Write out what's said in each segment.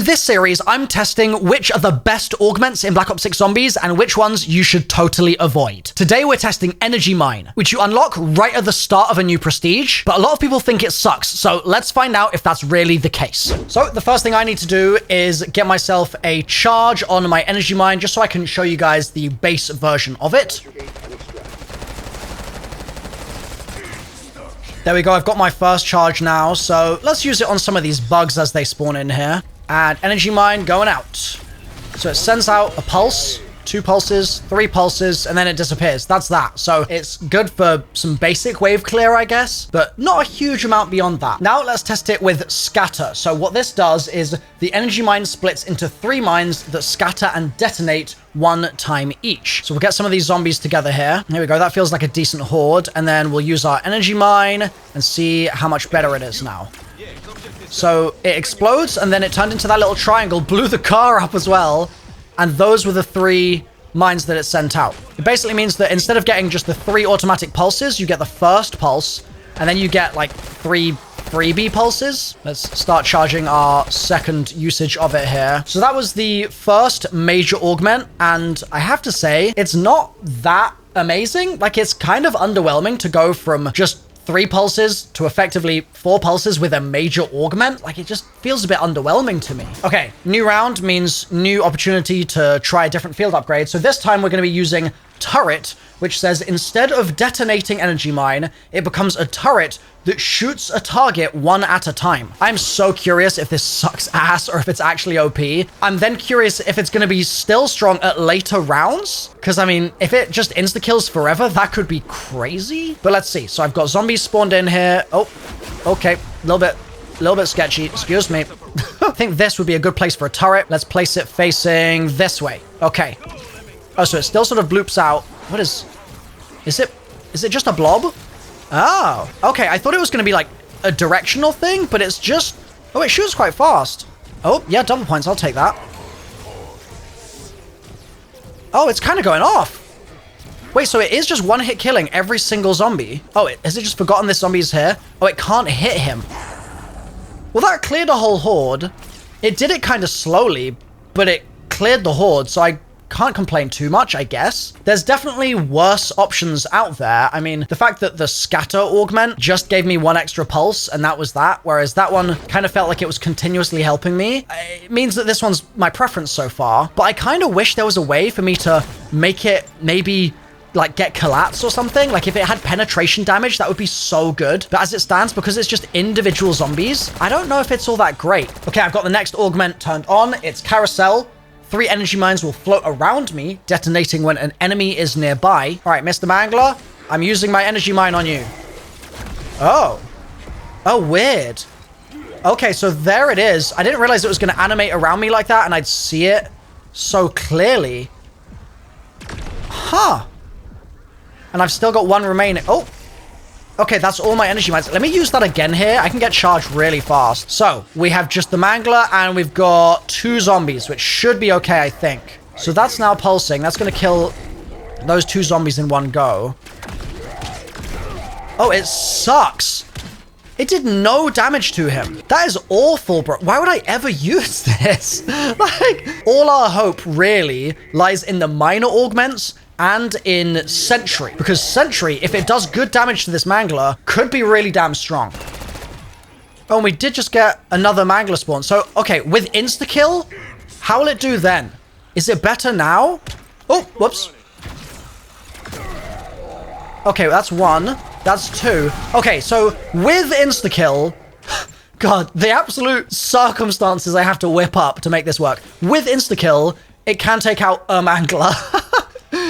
this series, I'm testing which are the best augments in Black Ops 6 Zombies and which ones you should totally avoid. Today, we're testing Energy Mine, which you unlock right at the start of a new prestige, but a lot of people think it sucks, so let's find out if that's really the case. So the first thing I need to do is get myself a charge on my Energy Mine, just so I can show you guys the base version of it. There we go, I've got my first charge now, so let's use it on some of these bugs as they spawn in here. And Energy Mine going out. So it sends out a pulse, 2 pulses, 3 pulses, and then it disappears. That's that. So it's good for some basic wave clear, I guess, but not a huge amount beyond that. Now let's test it with scatter. So what this does is the Energy Mine splits into 3 mines that scatter and detonate 1 time each. So we'll get some of these zombies together here. Here we go. That feels like a decent horde. And then we'll use our Energy Mine and see how much better it is now. So it explodes, and then it turned into that little triangle, blew the car up as well. And those were the 3 mines that it sent out. It basically means that instead of getting just the 3 automatic pulses, you get the first pulse, and then you get like 3 freebie pulses. Let's start charging our second usage of it here. So that was the first major augment, and I have to say, it's not that amazing. Like, it's kind of underwhelming to go from just 3 pulses to effectively 4 pulses with a major augment. Like, it just feels a bit underwhelming to me. Okay, new round means new opportunity to try a different field upgrade. So this time we're going to be using turret, which says instead of detonating Energy Mine, it becomes a turret that shoots a target 1 at a time. I'm so curious if this sucks ass or if it's actually OP. I'm then curious if it's going to be still strong at later rounds. Because, I mean, if it just insta-kills forever, that could be crazy. But let's see. So I've got zombies spawned in here. Oh, okay. A little bit sketchy. Excuse me. I think this would be a good place for a turret. Let's place it facing this way. Okay. Oh, so it still sort of bloops out. What is it just a blob? Oh, okay. I thought it was going to be like a directional thing, but it's just, oh, it shoots quite fast. Oh, yeah, double points. I'll take that. Oh, it's kind of going off. Wait, so it is just one hit killing every single zombie. Oh, has it just forgotten this zombie is here? Oh, it can't hit him. Well, that cleared a whole horde. It did it kind of slowly, but it cleared the horde, so I can't complain too much, I guess. There's definitely worse options out there. I mean, the fact that the scatter augment just gave me 1 extra pulse, and that was that, whereas that one kind of felt like it was continuously helping me. It means that this one's my preference so far, but I kind of wish there was a way for me to make it maybe like get collapse or something. Like if it had penetration damage, that would be so good. But as it stands, because it's just individual zombies, I don't know if it's all that great. Okay, I've got the next augment turned on. It's Carousel. 3 energy mines will float around me, detonating when an enemy is nearby. All right, Mr. Mangler, I'm using my energy mine on you. Oh. Oh, weird. Okay, so there it is. I didn't realize it was going to animate around me like that, and I'd see it so clearly. Huh. And I've still got 1 remaining. Oh. Okay, that's all my energy mines. Let me use that again here. I can get charged really fast. So, we have just the Mangler, and we've got 2 zombies, which should be okay, I think. So that's now pulsing. That's going to kill those 2 zombies in one go. Oh, it sucks. It did no damage to him. That is awful, bro. Why would I ever use this? Like, all our hope really lies in the minor augments and in Sentry, because Sentry, if it does good damage to this Mangler, could be really damn strong. Oh, and we did just get another Mangler spawn. So, okay, with insta-kill, how will it do then? Is it better now? Oh, whoops. Okay, that's 1. That's 2. Okay, so with insta-kill, God, the absolute circumstances I have to whip up to make this work. With insta-kill, it can take out a Mangler.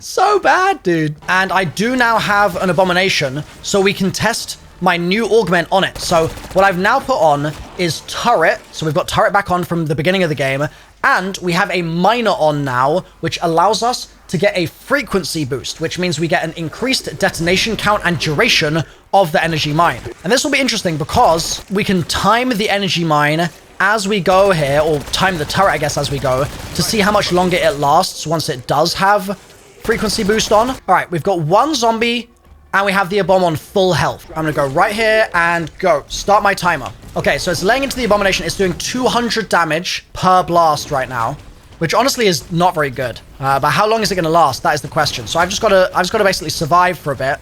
So bad, dude. And I do now have an Abomination, so we can test my new augment on it. So what I've now put on is Turret. So we've got Turret back on from the beginning of the game. And we have a Miner on now, which allows us to get a frequency boost, which means we get an increased detonation count and duration of the energy mine. And this will be interesting because we can time the energy mine as we go here, or time the turret, I guess, as we go, to see how much longer it lasts once it does have frequency boost on. All right, we've got 1 zombie And we have the Abom on full health. I'm gonna go right here and go. Start my timer. Okay, so it's laying into the Abomination. It's doing 200 damage per blast right now, which honestly is not very good. But how long is it gonna last? That is the question. So I've just gotta basically survive for a bit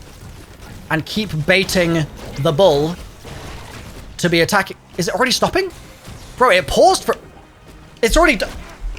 and keep baiting the bull to be attacking. Is it already stopping? Bro, it paused for... It's already...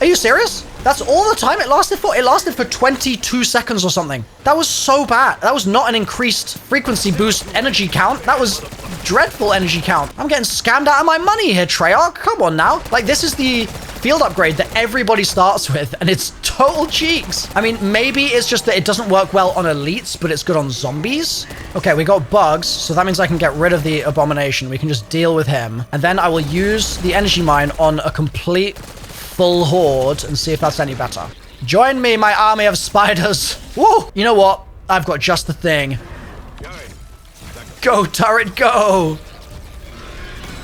Are you serious? That's all the time it lasted for? It lasted for 22 seconds or something. That was so bad. That was not an increased frequency boost energy count. That was dreadful energy count. I'm getting scammed out of my money here, Treyarch. Come on now. Like, this is the field upgrade that everybody starts with, and it's total cheeks. I mean, maybe it's just that it doesn't work well on elites, but it's good on zombies. Okay, we got bugs, so that means I can get rid of the Abomination. We can just deal with him. And then I will use the energy mine on a complete full horde and see if that's any better. Join me, my army of spiders. Whoa! You know what? I've got just the thing. Go, turret, go!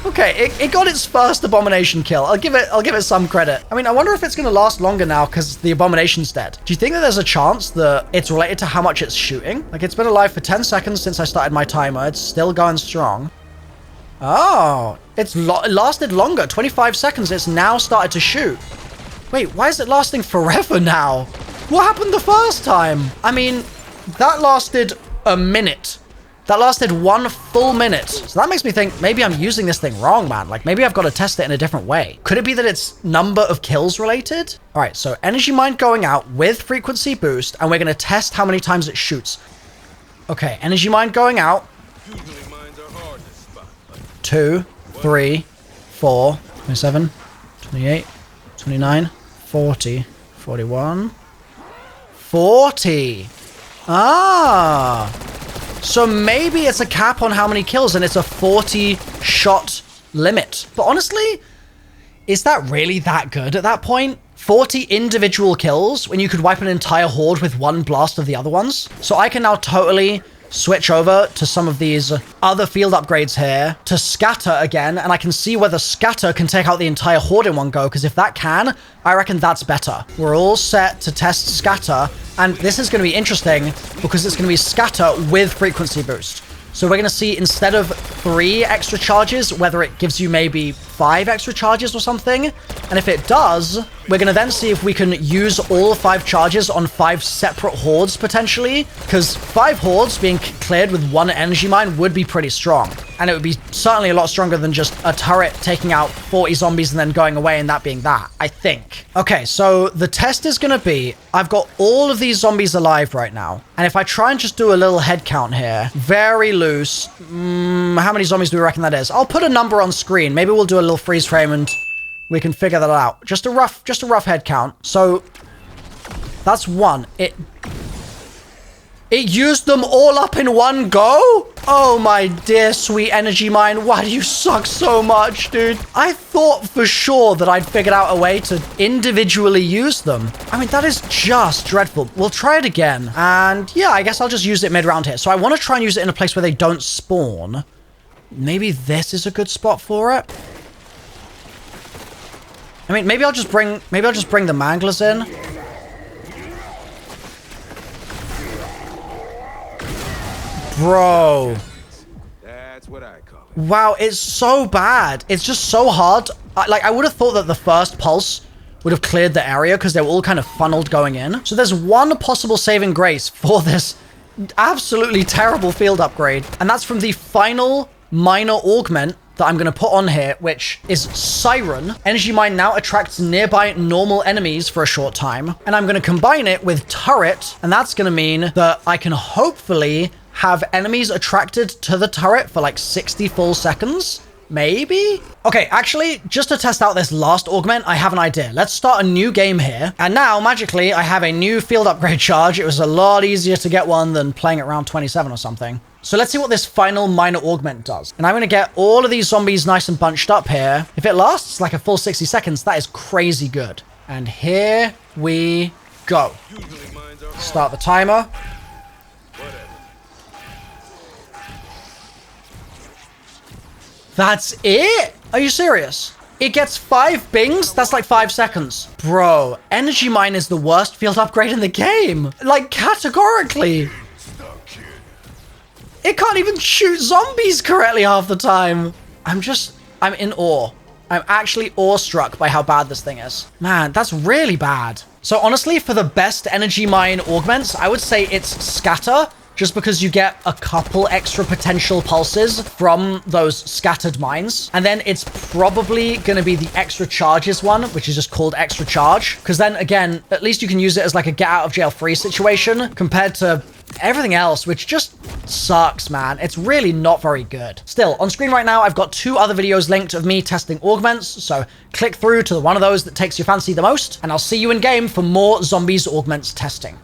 Okay, it got its first Abomination kill. I'll give it some credit. I mean, I wonder if it's gonna last longer now because the Abomination's dead. Do you think that there's a chance that it's related to how much it's shooting? Like, it's been alive for 10 seconds since I started my timer. It's still going strong. Oh, it lasted longer, 25 seconds. It's now started to shoot. Wait, why is it lasting forever now? What happened the first time? I mean, that lasted a minute. That lasted 1 full minute. So that makes me think maybe I'm using this thing wrong, man. Like, maybe I've got to test it in a different way. Could it be that it's number of kills related? All right, so energy mine going out with frequency boost, and we're going to test how many times it shoots. Okay, energy mine going out. 2, 3, 4, 27, 28, 29, 40, 41, 40. Ah. So maybe it's a cap on how many kills and it's a 40 shot limit. But honestly, is that really that good at that point? 40 individual kills when you could wipe an entire horde with one blast of the other ones? So I can now totally switch over to some of these other field upgrades here to scatter again, and I can see whether scatter can take out the entire horde in one go, because if that can, I reckon that's better. We're all set to test scatter, and this is going to be interesting because it's going to be scatter with frequency boost. So we're going to see, instead of 3 extra charges, whether it gives you maybe 5 extra charges or something. And if it does, we're going to then see if we can use all 5 charges on 5 separate hordes, potentially. Because 5 hordes being cleared with 1 energy mine would be pretty strong. And it would be certainly a lot stronger than just a turret taking out 40 zombies and then going away and that being that, I think. Okay, so the test is going to be, I've got all of these zombies alive right now. And if I try and just do a little head count here, very loose, how many zombies do we reckon that is? I'll put a number on screen. Maybe we'll do a little freeze frame and we can figure that out. Just a rough head count. So that's 1. It used them all up in one go? Oh my dear sweet energy mine, why do you suck so much, dude? I thought for sure that I'd figured out a way to individually use them. I mean, that is just dreadful. We'll try it again. And yeah, I guess I'll just use it mid-round here. So I want to try and use it in a place where they don't spawn. Maybe this is a good spot for it. I mean, maybe I'll just bring the manglers in. Bro. That's what I call it. Wow, it's so bad. It's just so hard. Like, I would have thought that the first pulse would have cleared the area because they were all kind of funneled going in. So there's one possible saving grace for this absolutely terrible field upgrade. And that's from the final minor augment that I'm going to put on here, which is Siren. Energy Mine now attracts nearby normal enemies for a short time. And I'm going to combine it with Turret. And that's going to mean that I can hopefully have enemies attracted to the turret for like 60 full seconds. Maybe? Okay, actually, just to test out this last augment, I have an idea. Let's start a new game here. And now, magically, I have a new field upgrade charge. It was a lot easier to get one than playing at round 27 or something. So let's see what this final minor augment does. And I'm going to get all of these zombies nice and bunched up here. If it lasts like a full 60 seconds, that is crazy good. And here we go. Start the timer. That's it? Are you serious? It gets 5 bings? That's like 5 seconds. Bro, Energy Mine is the worst field upgrade in the game. Like, categorically. It can't even shoot zombies correctly half the time. I'm in awe. I'm actually awestruck by how bad this thing is. Man, that's really bad. So honestly, for the best energy mine augments, I would say it's scatter, just because you get a couple extra potential pulses from those scattered mines. And then it's probably going to be the extra charges one, which is just called extra charge. Because then again, at least you can use it as like a get out of jail free situation compared to everything else, which just sucks, man. It's really not very good. Still, on screen right now, I've got 2 other videos linked of me testing augments, so click through to one of those that takes your fancy the most, and I'll see you in game for more zombies augments testing.